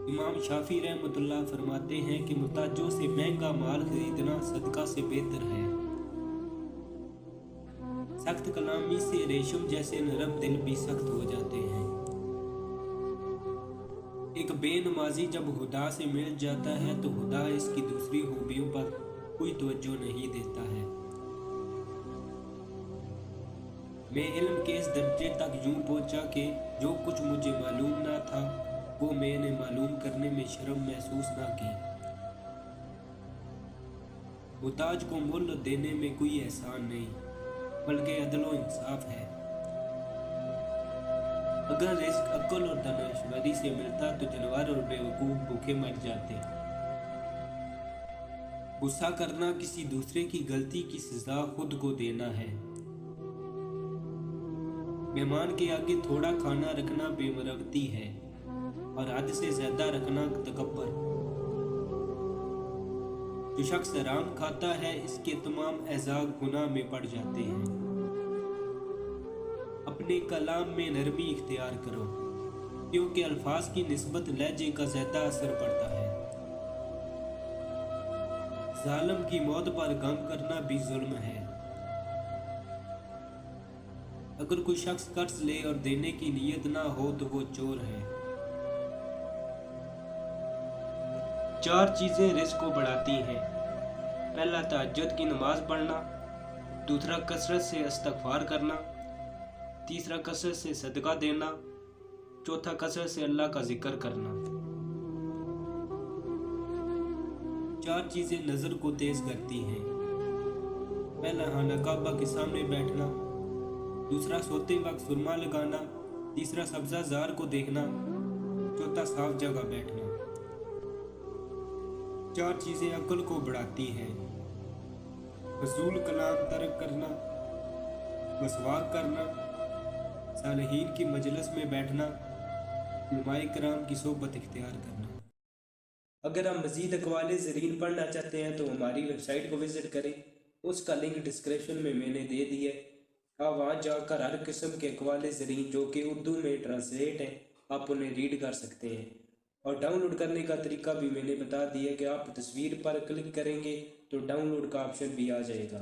इमाम शाफी रहमतुल्लाह फरमाते हैं कि मुताजों से महंगा माल खरीदना सदका से बेहतर है। सख्त कलामी से रेशम जैसे नरम दिल भी सख्त हो जाते हैं। एक बेनमाजी जब खुदा से मिल जाता है तो खुदा इसकी दूसरी खूबियों पर कोई तवज्जो नहीं देता है। मैं इल्म के इस दर्जे तक यूं पहुंचा कि जो कुछ मुझे मालूम ना था वो मैंने मालूम करने में शर्म महसूस ना की। मुताज को मोल देने में कोई एहसान नहीं बल्कि अदलो इंसाफ है। अगर रिस्क अक्ल और दानिशमंदी से मिलता तो जानवर और बेवकूफ भूखे मर जाते। गुस्सा करना किसी दूसरे की गलती की सजा खुद को देना है। मेहमान के आगे थोड़ा खाना रखना बेमरवती है और हद से ज्यादा रखना तकब्बर। जो शख्स हराम खाता है इसके तमाम एजाज गुनाह में पड़ जाते हैं। अपने कलाम में नरमी इख्तियार करो क्योंकि अल्फाज की निस्बत लहजे का ज्यादा असर पड़ता है। जालिम की मौत पर गम करना भी जुल्म है। अगर कोई शख्स कर्ज ले और देने की नीयत ना हो तो वो चोर है। 4 चीजें रिस्क को बढ़ाती हैं। पहला, तहज्जुद की नमाज पढ़ना। दूसरा, कसरत से इस्तगफार करना। तीसरा, कसरत से सदका देना। चौथा, कसरत से अल्लाह का जिक्र करना। 4 चीजें नजर को तेज करती हैं। पहला, खाना काबा के सामने बैठना। दूसरा, सोते वक्त सुरमा लगाना। तीसरा, सब्जा जार को देखना। चौथा, साफ जगह बैठना। 4 चीजें अक्ल को बढ़ाती हैं। फजूल कलाम तर्क करना, मसवाक करना, सालिहीन की मजलिस में बैठना, उलमाए किराम की सोबत इख्तियार करना। अगर आप मजीद अक़वाले ज़रीन पढ़ना चाहते हैं तो हमारी वेबसाइट को विजिट करें। उसका लिंक डिस्क्रिप्शन में मैंने दे दिया है। आप वहाँ जाकर हर किस्म के अक़वाले ज़रीन जो कि उर्दू में ट्रांसलेट हैं आप उन्हें रीड कर सकते हैं। और डाउनलोड करने का तरीका भी मैंने बता दिया कि आप तस्वीर पर क्लिक करेंगे तो डाउनलोड का ऑप्शन भी आ जाएगा।